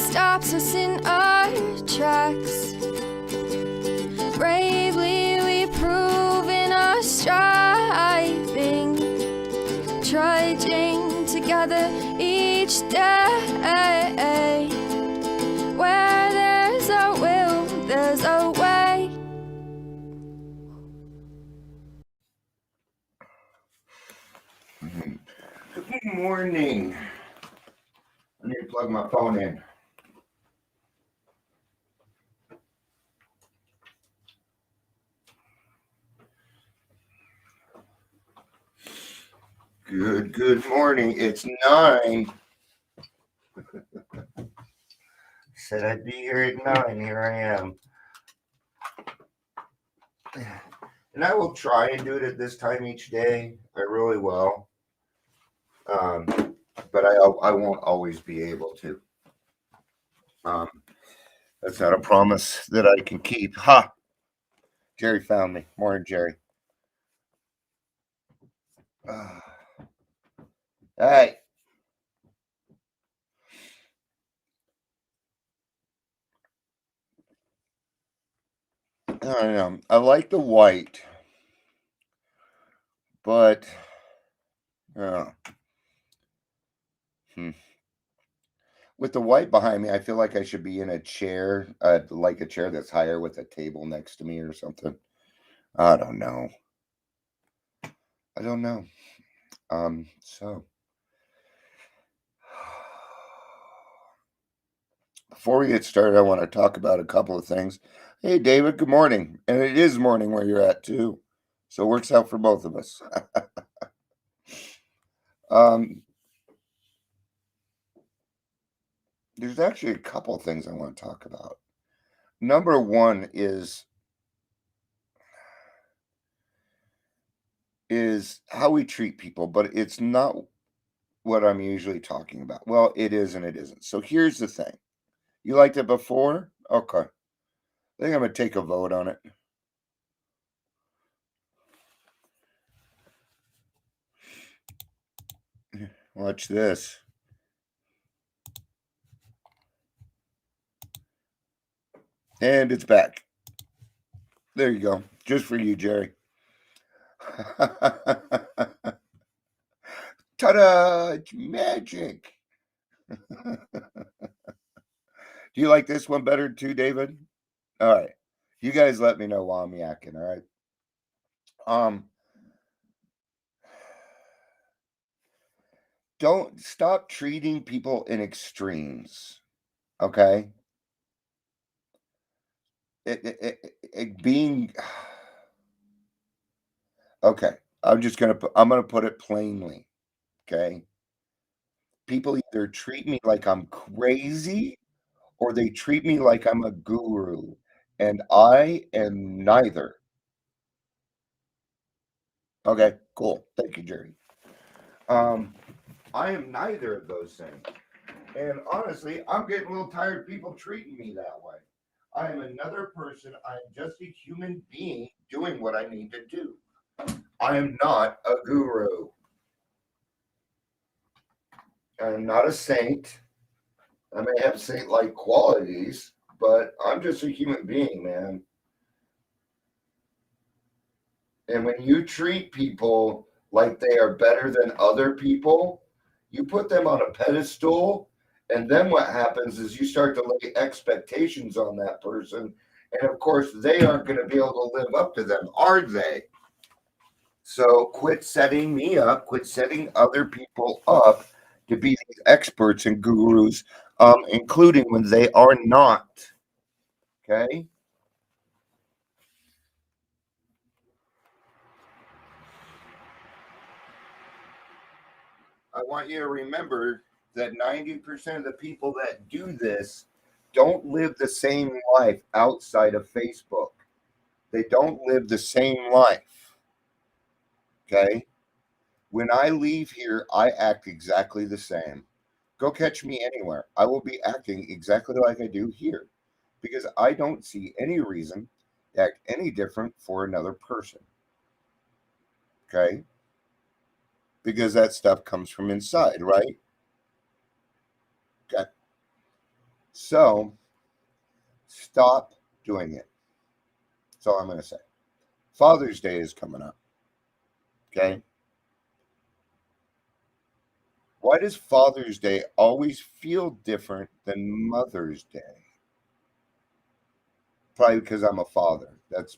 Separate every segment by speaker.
Speaker 1: stops us in our tracks. Bravely we prove in our striving, trudging together each day. Where there's a will, there's a way.
Speaker 2: Good morning. I need to plug my phone in. Good morning. It's 9. Said I'd be here at 9. Here I am. And I will try and do it at this time each day. I really will. But I won't always be able to. That's not a promise that I can keep. Ha! Jerry found me. Morning, Jerry. Hey. I don't know. I like the white, but with the white behind me, I feel like I should be in a chair, like a chair that's higher with a table next to me or something. I don't know. So before we get started, I want to talk about a couple of things. Hey, David, good morning. And it is morning where you're at, too. So it works out for both of us. There's actually a couple of things I want to talk about. Number one is how we treat people, but it's not what I'm usually talking about. Well, it is and it isn't. So here's the thing. You liked it before? Okay. I think I'm going to take a vote on it. Watch this. And it's back. There you go. Just for you, Jerry. Ta-da! It's magic. Do you like this one better too, David? All right. You guys let me know while I'm yakking, all right? Don't stop treating people in extremes, okay? It being okay. I'm gonna put it plainly, okay? People either treat me like I'm crazy or they treat me like I'm a guru, and I am neither. Okay, cool. Thank you, Jerry. I am neither of those things. And honestly, I'm getting a little tired of people treating me that way. I am another person. I am just a human being doing what I need to do. I am not a guru. I am not a saint. I may have saint-like qualities, but I'm just a human being, man. And when you treat people like they are better than other people, you put them on a pedestal, and then what happens is you start to lay expectations on that person, and of course they aren't going to be able to live up to them, are they? So quit setting me up, quit setting other people up to be these experts and gurus, including when they are not. Okay? I want you to remember that 90% of the people that do this don't live the same life outside of Facebook. They don't live the same life. Okay? When I leave here, I act exactly the same. Go catch me anywhere. I will be acting exactly like I do here because I don't see any reason to act any different for another person. Okay? Because that stuff comes from inside, right? Okay. So stop doing it. That's all I'm going to say. Father's Day is coming up. Okay. Why does Father's Day always feel different than Mother's Day? Probably because I'm a father. That's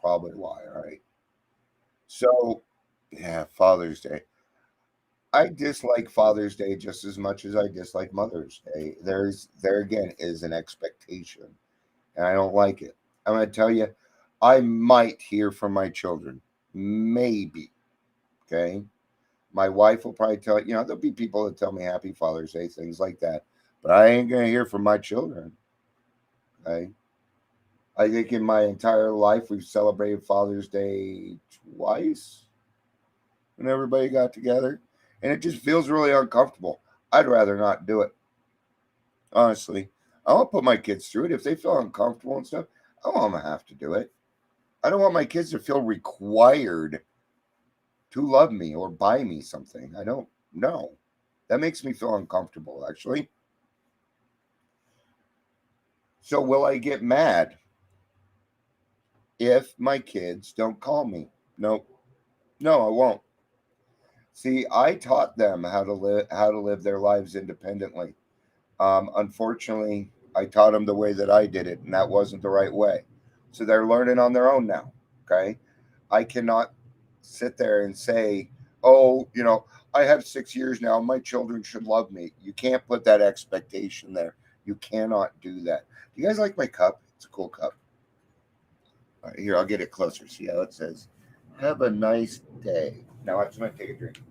Speaker 2: probably why, all right? So, yeah, Father's Day. I dislike Father's Day just as much as I dislike Mother's Day. There again is an expectation, and I don't like it. I'm going to tell you, I might hear from my children, maybe. Okay, my wife will probably tell you know there'll be people that tell me Happy Father's Day, things like that, but I ain't going to hear from my children. Okay, I think in my entire life we've celebrated Father's Day twice when everybody got together, and it just feels really uncomfortable. I'd rather not do it, honestly. I won't put my kids through it if they feel uncomfortable and stuff. I don't want them to have to do it. I don't want my kids to feel required to love me or buy me something. I don't know. That makes me feel uncomfortable, actually. So, will I get mad if my kids don't call me? No, no, I won't. See, I taught them how to live their lives independently. Unfortunately, I taught them the way that I did it, and that wasn't the right way. So they're learning on their own now. Okay, I cannot sit there and say, "Oh, I have 6 years now. My children should love me." You can't put that expectation there. You cannot do that. Do you guys like my cup? It's a cool cup. All right, here, I'll get it closer. See how it says, "Have a nice day." Now I'm just going to take a drink.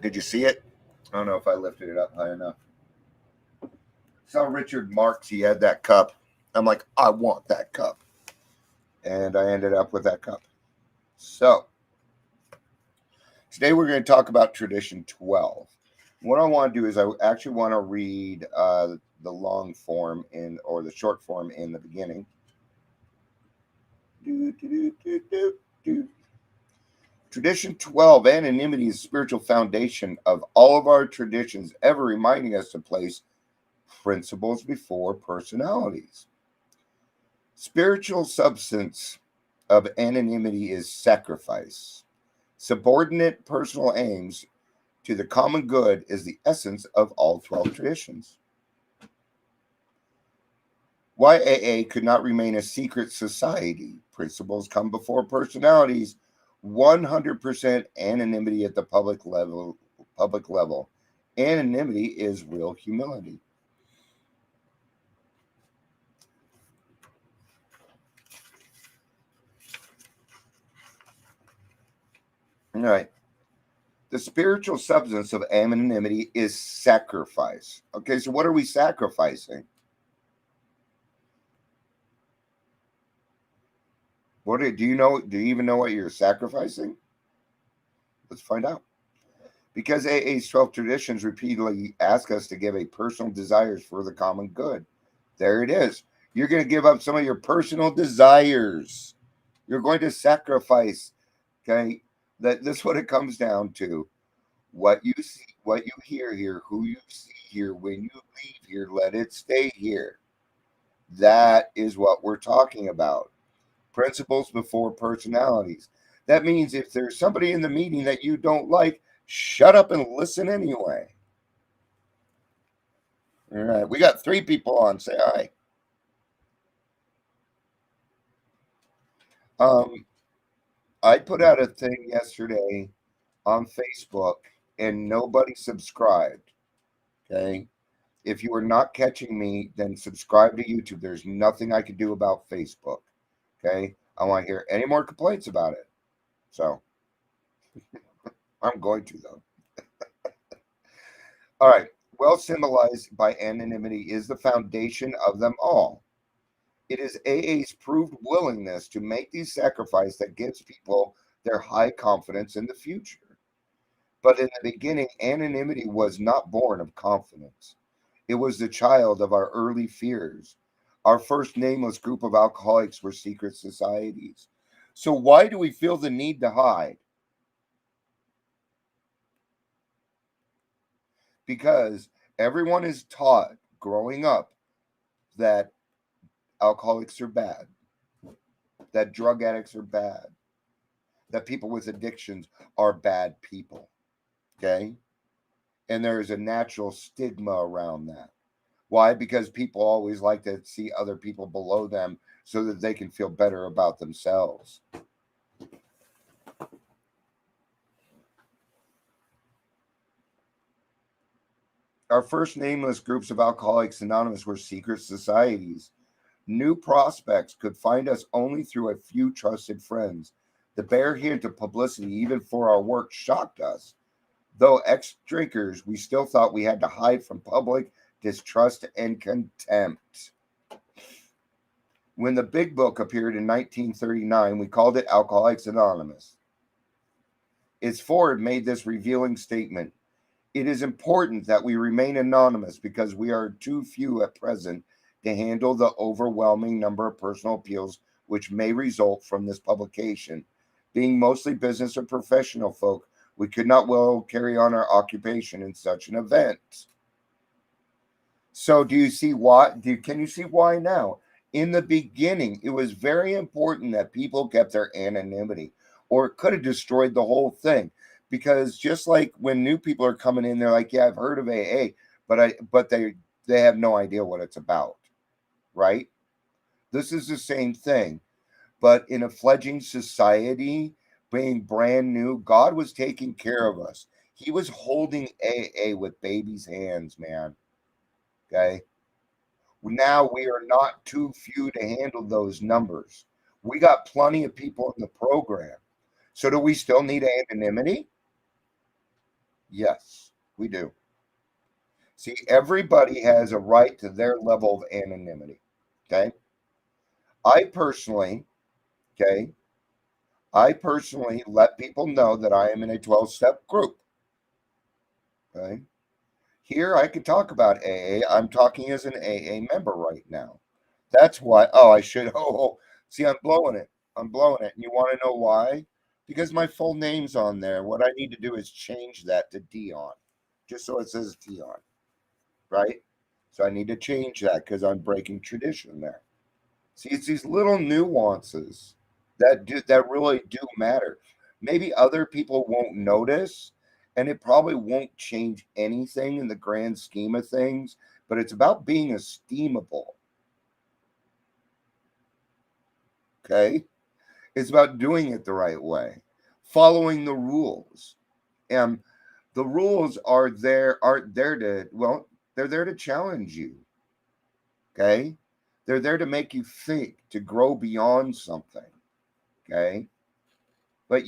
Speaker 2: Did you see it? I don't know if I lifted it up high enough. Saw Richard Marx. He had that cup. I'm like, I want that cup. And I ended up with that cup. So, today we're going to talk about tradition 12. What I want to do is I actually want to read the long form or the short form in the beginning. Tradition 12, anonymity is the spiritual foundation of all of our traditions, ever reminding us to place principles before personalities. Spiritual substance of anonymity is sacrifice. Subordinate personal aims to the common good is the essence of all 12 traditions. Why AA could not remain a secret society. Principles come before personalities. 100% anonymity at the public level. Anonymity is real humility. All right. The spiritual substance of anonymity is sacrifice. Okay, so what are we sacrificing? Do you know? Do you even know what you're sacrificing? Let's find out. Because AA's 12 traditions repeatedly ask us to give a personal desires for the common good. There it is. You're going to give up some of your personal desires. You're going to sacrifice. Okay, that's what it comes down to. What you see, what you hear here, who you see here, when you leave here, let it stay here. That is what we're talking about. Principles before personalities. That means if there's somebody in the meeting that you don't like, shut up and listen anyway. All right, we got 3 people on. Say hi. I put out a thing yesterday on Facebook and nobody subscribed. Okay. If you are not catching me, then subscribe to YouTube. There's nothing I can do about Facebook. Okay. I want to hear any more complaints about it. So I'm going to, though. All right. Well symbolized by anonymity is the foundation of them all. It is AA's proved willingness to make these sacrifices that gives people their high confidence in the future. But in the beginning, anonymity was not born of confidence. It was the child of our early fears. Our first nameless group of alcoholics were secret societies. So why do we feel the need to hide? because everyone is taught growing up that alcoholics are bad, that drug addicts are bad, that people with addictions are bad people. Okay. And there's a natural stigma around that. Why? Because people always like to see other people below them so that they can feel better about themselves. Our first nameless groups of Alcoholics Anonymous were secret societies. New prospects could find us only through a few trusted friends. The bare hint of publicity, even for our work, shocked us. Though ex-drinkers, we still thought we had to hide from public distrust and contempt. When the Big Book appeared in 1939, we called it Alcoholics Anonymous. Its foreword made this revealing statement: "It is important that we remain anonymous because we are too few at present to handle the overwhelming number of personal appeals which may result from this publication. Being mostly business or professional folk, we could not well carry on our occupation in such an event." So do you see why? Can you see why now? In the beginning, it was very important that people kept their anonymity, or it could have destroyed the whole thing. Because just like when new people are coming in, they're like, "Yeah, I've heard of AA," but they have no idea what it's about, right? This is the same thing, but in a fledgling society, being brand new, God was taking care of us. He was holding AA with baby's hands, man. Okay. Now we are not too few to handle those numbers. We got plenty of people in the program. So do we still need anonymity? Yes, we do. See, everybody has a right to their level of anonymity. Okay. I personally, okay, I personally let people know that I am in a 12-step group. Okay. Here I can talk about AA. I'm talking as an AA member right now. That's why. Oh, I should. Oh, see, I'm blowing it. I'm blowing it. And you want to know why? Because my full name's on there. What I need to do is change that to Dion, just so it says Dion, right? So I need to change that because I'm breaking tradition there. See, it's these little nuances that really do matter. Maybe other people won't notice, and it probably won't change anything in the grand scheme of things, but it's about being esteemable. Okay? It's about doing it the right way, following the rules. And the rules aren't there to, well, they're there to challenge you. Okay? They're there to make you think, to grow beyond something. Okay? But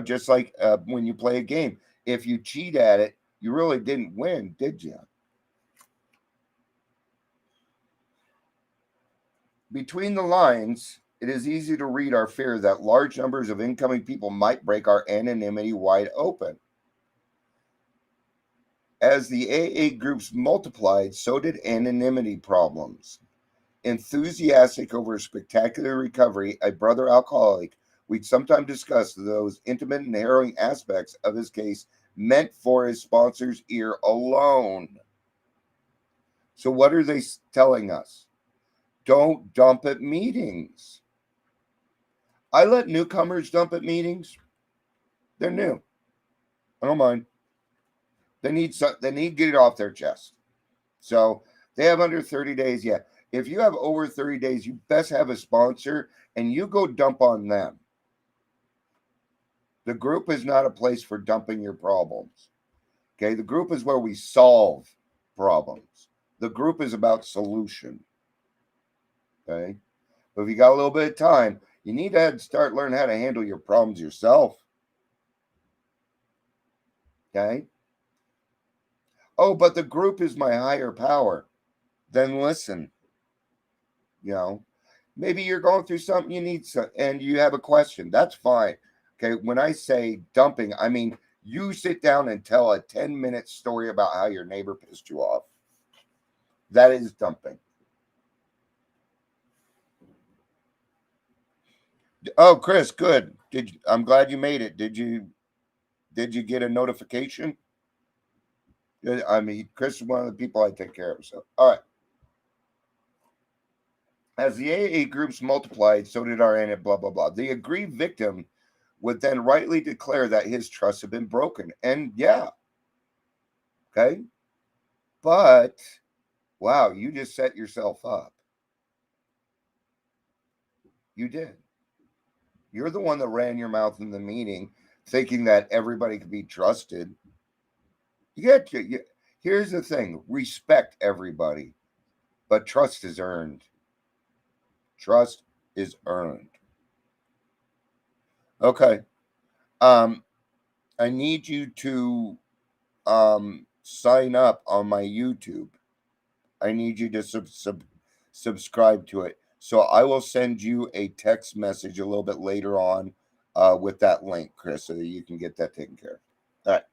Speaker 2: just like when you play a game, if you cheat at it, you really didn't win, did you? Between the lines, it is easy to read our fear that large numbers of incoming people might break our anonymity wide open. As the AA groups multiplied, so did anonymity problems. Enthusiastic over spectacular recovery, a brother alcoholic, we'd sometimes discuss those intimate and harrowing aspects of his case meant for his sponsor's ear alone. So, what are they telling us? Don't dump at meetings. I let newcomers dump at meetings. They're new. I don't mind. They need to get it off their chest. So they have under 30 days. Yeah. If you have over 30 days, you best have a sponsor and you go dump on them. The group is not a place for dumping your problems. Okay. The group is where we solve problems. The group is about solution. Okay. But if you got a little bit of time, you need to start learning how to handle your problems yourself. Okay. Oh, but the group is my higher power. Then listen, you know, maybe you're going through something you need and you have a question. That's fine. Okay. When I say dumping, I mean, you sit down and tell a 10-minute story about how your neighbor pissed you off. That is dumping. Oh, Chris, good. I'm glad you made it. Did you get a notification? I mean, Chris is one of the people I take care of. So, all right. As the AA groups multiplied, so did our and blah blah blah. The aggrieved victim would then rightly declare that his trust had been broken. And yeah, okay. But wow, you just set yourself up. You did. You're the one that ran your mouth in the meeting thinking that everybody could be trusted. Here's the thing, respect everybody, but trust is earned. Trust is earned. Okay. I need you to sign up on my YouTube. I need you to subscribe to it. So I will send you a text message a little bit later on with that link, Chris, so that you can get that taken care of. All right.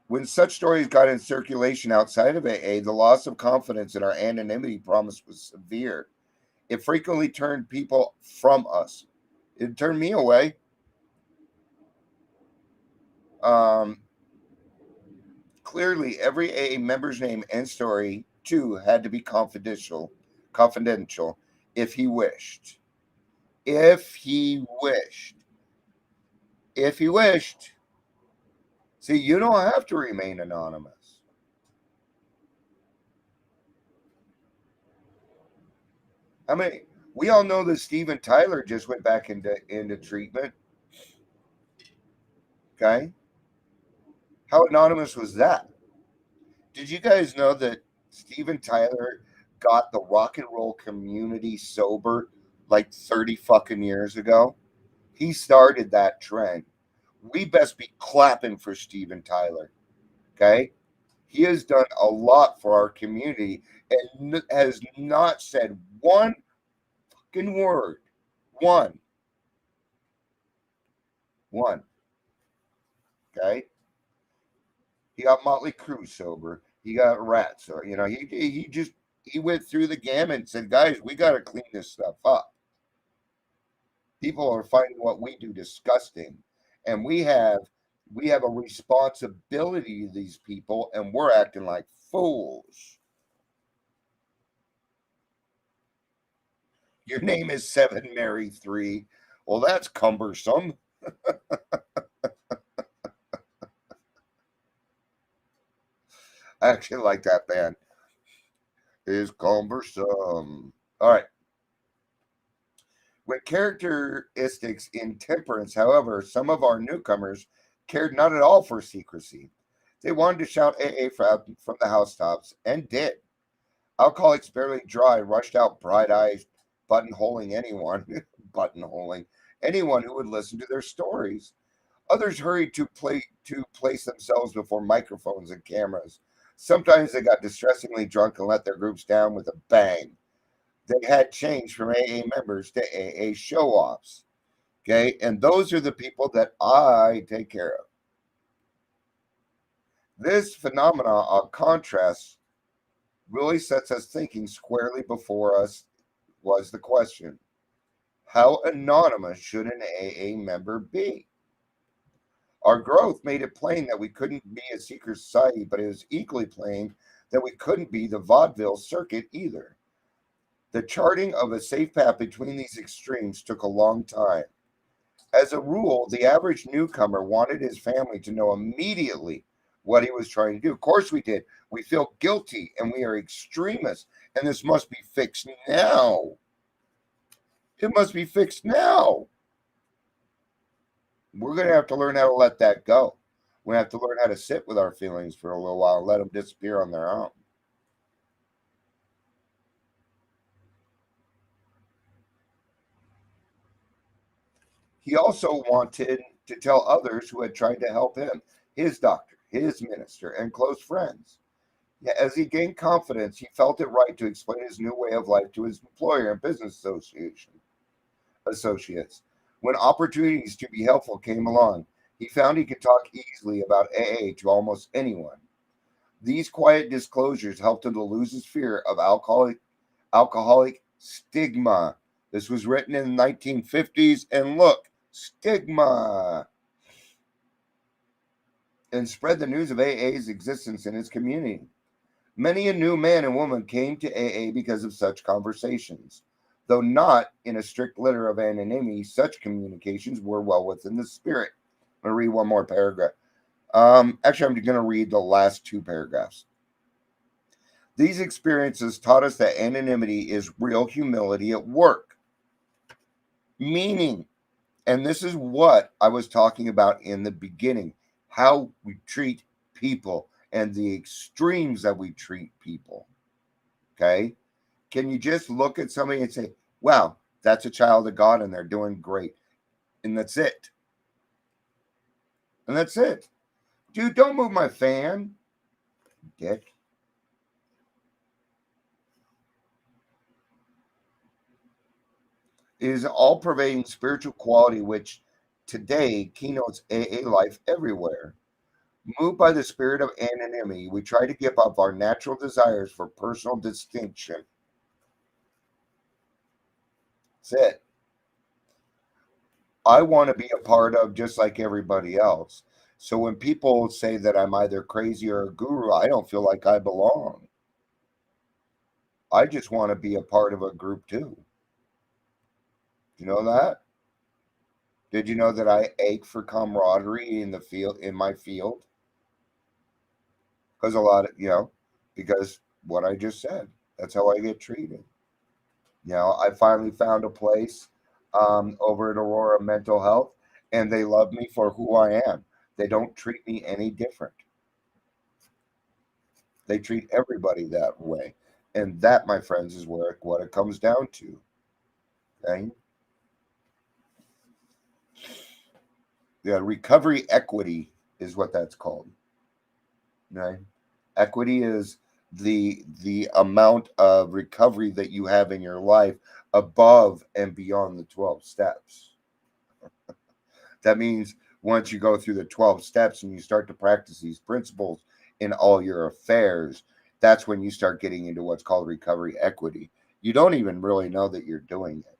Speaker 2: When such stories got in circulation outside of AA, the loss of confidence in our anonymity promise was severe. It frequently turned people from us. It turned me away. Clearly, every AA member's name and story, too, had to be confidential if he wished. If he wished. If he wished. See, you don't have to remain anonymous. I mean, we all know that Steven Tyler just went back into treatment. Okay. How anonymous was that? Did you guys know that Steven Tyler got the rock and roll community sober like 30 fucking years ago? He started that trend. We best be clapping for Steven Tyler. Okay? He has done a lot for our community and has not said one fucking word. One. Okay? He got Motley Crue sober. He got Rats. So, he went through the gamut and said, guys, we got to clean this stuff up. People are finding what we do disgusting. And we have a responsibility to these people, and we're acting like fools. Your name is 7 Mary 3. Well, that's cumbersome. I actually like that band. Is cumbersome. All right. With characteristics in temperance, however, some of our newcomers cared not at all for secrecy. They wanted to shout AA from the housetops, and did. Alcoholics Barely Dry rushed out bright eyes, buttonholing anyone who would listen to their stories. Others hurried to place themselves before microphones and cameras. Sometimes they got distressingly drunk and let their groups down with a bang. They had changed from AA members to AA show-offs. Okay, and those are the people that I take care of. This phenomenon of contrast really sets us thinking. Squarely before us was the question: how anonymous should an AA member be? Our growth made it plain that we couldn't be a secret society, but it was equally plain that we couldn't be the vaudeville circuit either. The charting of a safe path between these extremes took a long time. As a rule, the average newcomer wanted his family to know immediately what he was trying to do. Of course we did. We feel guilty and we are extremists, and this must be fixed now. It must be fixed now. We're going to have to learn how to let that go. We have to learn how to sit with our feelings for a little while and let them disappear on their own. He also wanted to tell others who had tried to help him, his doctor, his minister, and close friends. Yet as he gained confidence, he felt it right to explain his new way of life to his employer and business associates. When opportunities to be helpful came along, he found he could talk easily about AA to almost anyone. These quiet disclosures helped him to lose his fear of alcoholic stigma. This was written in the 1950s, and look, stigma. and spread the news of AA's existence in its community. Many a new man and woman came to AA because of such conversations. Though not in a strict letter of anonymity, such communications were well within the spirit. I'm going to read one more paragraph. Actually, I'm going to read the last two paragraphs. These experiences taught us that anonymity is real humility at work. Meaning, and this is what I was talking about in the beginning, how we treat people and the extremes that we treat people. Okay? Can you just look at somebody and say, wow, that's a child of God and they're doing great. And that's it. And that's it. Dude, don't move my fan, dick. It is an all-pervading spiritual quality which today keynotes AA life everywhere. Moved by the spirit of anonymity, we try to give up our natural desires for personal distinction. That's it. I want to be a part of just like everybody else. So when people say that I'm either crazy or a guru, I don't feel like I belong. I just want to be a part of a group too. You know that? Did you know that I ache for camaraderie in the field, in my field? Because a lot of, because what I just said, that's how I get treated. I finally found a place over at Aurora Mental Health, and they love me for who I am. They don't treat me any different. They treat everybody that way. And that, my friends, is what it comes down to. Okay? Yeah, recovery equity is what that's called. Okay? Equity is the amount of recovery that you have in your life above and beyond the 12 steps. That means once you go through the 12 steps and you start to practice these principles in all your affairs, that's when you start getting into what's called recovery equity. You don't even really know that you're doing it.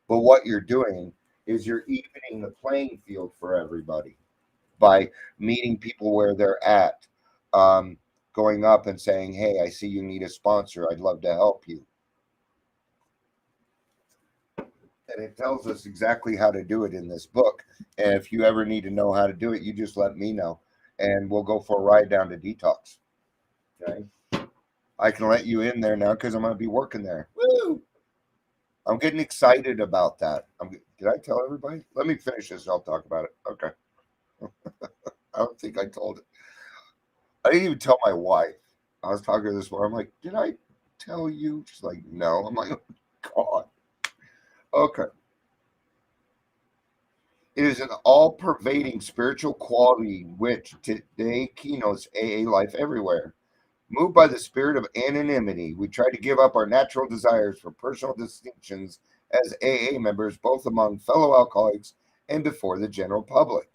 Speaker 2: But what you're doing is you're evening the playing field for everybody by meeting people where they're at, going up and saying, hey, I see you need a sponsor. I'd love to help you. And it tells us exactly how to do it in this book. And if you ever need to know how to do it, you just let me know. And we'll go for a ride down to Detox. Okay? I can let you in there now because I'm going to be working there. Woo! I'm getting excited about that. Did I tell everybody? Let me finish this. I'll talk about it. Okay. I don't think I told it. I didn't even tell my wife. I was talking to this one. I'm like, did I tell you? She's like, no. I'm like, oh, God. Okay. It is an all-pervading spiritual quality which today keynotes AA life everywhere. Moved by the spirit of anonymity, we try to give up our natural desires for personal distinctions as AA members, both among fellow alcoholics and before the general public.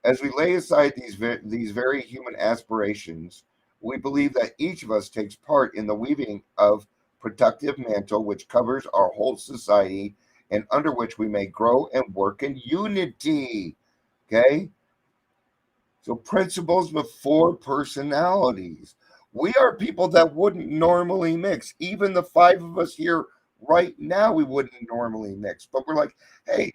Speaker 2: As we lay aside these very human aspirations, we believe that each of us takes part in the weaving of protective mantle which covers our whole society and under which we may grow and work in unity. Okay? So principles before personalities. We are people that wouldn't normally mix. Even the five of us here right now, we wouldn't normally mix. But we're like, hey,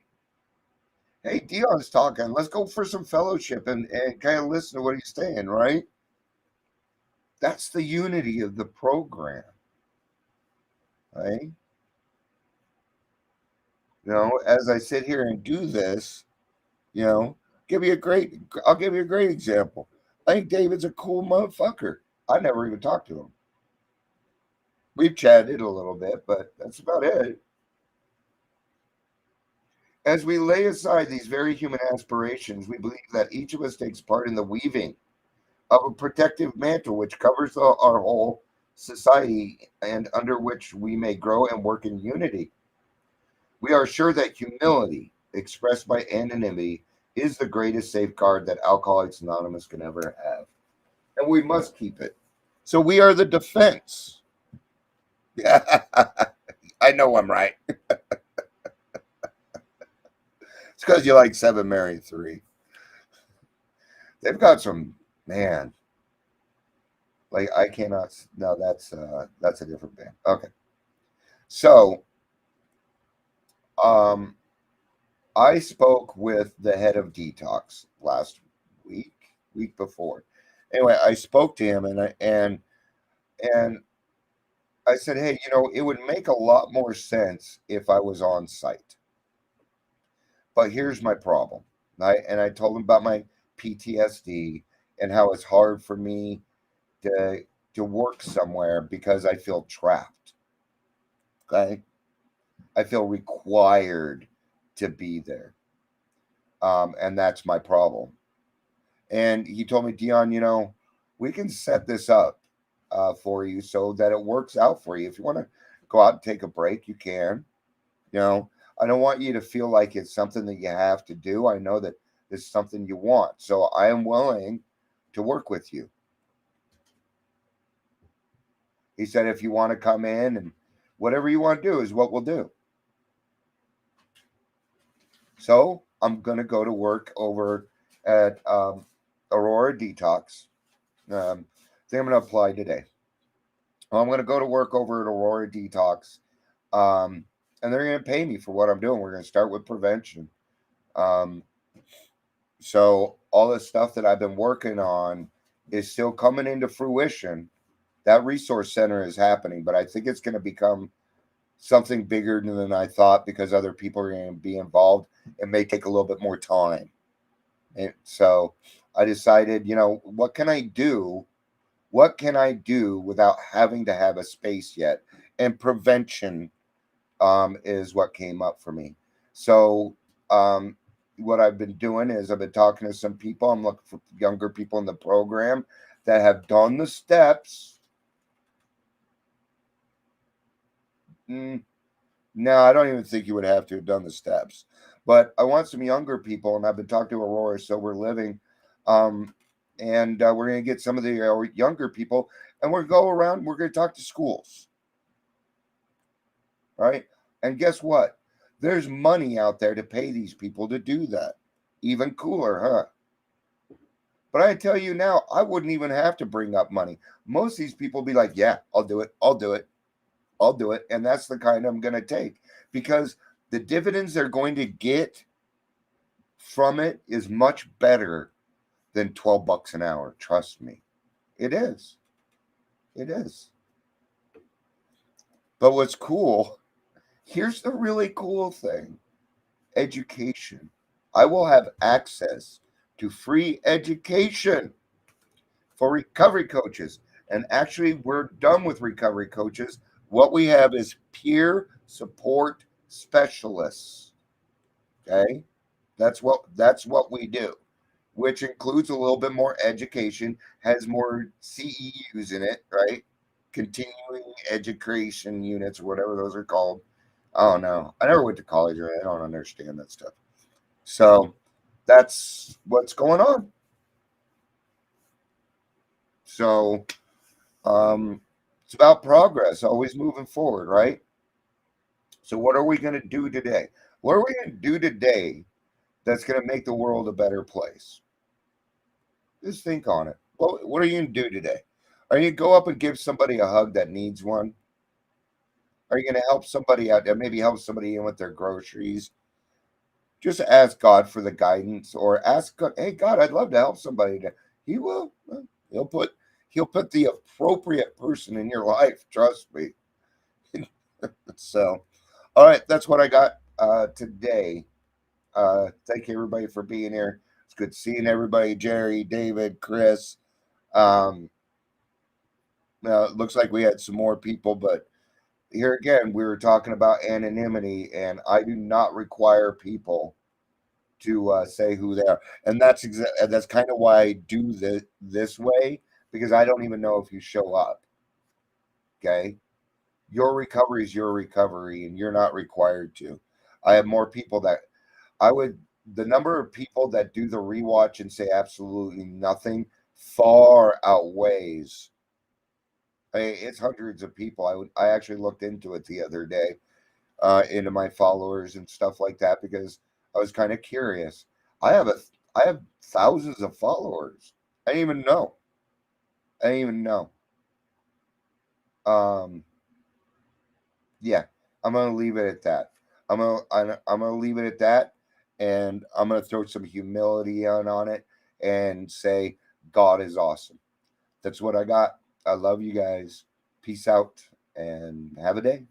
Speaker 2: Dion's talking. Let's go for some fellowship and kind of listen to what he's saying, right? That's the unity of the program, right? As I sit here and do this, I'll give you a great example. I think David's a cool motherfucker. I never even talked to him. We've chatted a little bit, but that's about it. As we lay aside these very human aspirations, we believe that each of us takes part in the weaving of a protective mantle which covers our whole society and under which we may grow and work in unity. We are sure that humility, expressed by anonymity, is the greatest safeguard that Alcoholics Anonymous can ever have. And we must keep it. So we are the defense. Yeah, I know I'm right. It's because you like 7, Mary 3. They've got some, man. Like I cannot. No, that's a different band. Okay, so um, I spoke with the head of Detox last week, week before. Anyway, I spoke to him and I said, hey, it would make a lot more sense if I was on site. But here's my problem. And I told him about my PTSD and how it's hard for me to to work somewhere because I feel trapped. Okay, I feel required to be there, and that's my problem. And he told me, Dion, we can set this up for you so that it works out for you. If you want to go out and take a break, you can. You know, I don't want you to feel like it's something that you have to do. I know that it's something you want. So I am willing to work with you. He said, if you want to come in and whatever you want to do is what we'll do. So I'm going to go to work over at Aurora Detox. I think I'm going to apply today. I'm going to go to work over at Aurora Detox. Um, and they're going to pay me for what I'm doing. We're going to start with prevention. Um, so all the stuff that I've been working on is still coming into fruition. That resource center is happening, but I think it's going to become something bigger than I thought because other people are going to be involved. It may take a little bit more time. And so I decided, what can I do? What can I do without having to have a space yet? And prevention is what came up for me. So what I've been doing is I've been talking to some people. I'm looking for younger people in the program that have done the steps. No, I don't even think you would have to have done the steps. But I want some younger people, and I've been talking to Aurora, so we're living. And we're going to get some of the younger people, and we're going to go around, we're going to talk to schools. Right? And guess what? There's money out there to pay these people to do that. Even cooler, huh? But I tell you now, I wouldn't even have to bring up money. Most of these people be like, yeah, I'll do it. I'll do it. I'll do it. And that's the kind I'm going to take because the dividends they're going to get from it is much better than $12 an hour. Trust me. It is. It is. But what's cool, here's the really cool thing. Education. I will have access to free education for recovery coaches. And actually, we're done with recovery coaches. What we have is peer support specialists. Okay? That's what we do, which includes a little bit more education, has more CEUs in it, right? Continuing education units or whatever those are called. I don't know. I never went to college, right? I don't understand that stuff. So that's what's going on. So it's about progress, always moving forward, right? So what are we going to do today? What are we going to do today that's going to make the world a better place? Just think on it. Well, what are you going to do today? Are you going to go up and give somebody a hug that needs one? Are you going to help somebody out? Maybe help somebody in with their groceries? Just ask God for the guidance, or ask God, "Hey, God, I'd love to help somebody." He will. He'll put He'll put the appropriate person in your life. Trust me. So, all right, that's what I got today. Thank you everybody for being here. It's good seeing everybody. Jerry, David, Chris. It looks like we had some more people, but here again, we were talking about anonymity, and I do not require people to say who they are, and that's kind of why I do this way because I don't even know if you show up. Okay, your recovery is your recovery, and you're not required to. I have more people that I would. The number of people that do the rewatch and say absolutely nothing far outweighs. It's hundreds of people. I actually looked into it the other day, into my followers and stuff like that because I was kind of curious. I have I have thousands of followers. I didn't even know. Um, yeah, I'm gonna leave it at that. I'm gonna leave it at that, and I'm gonna throw some humility on it and say God is awesome. That's what I got. I love you guys. Peace out and have a day.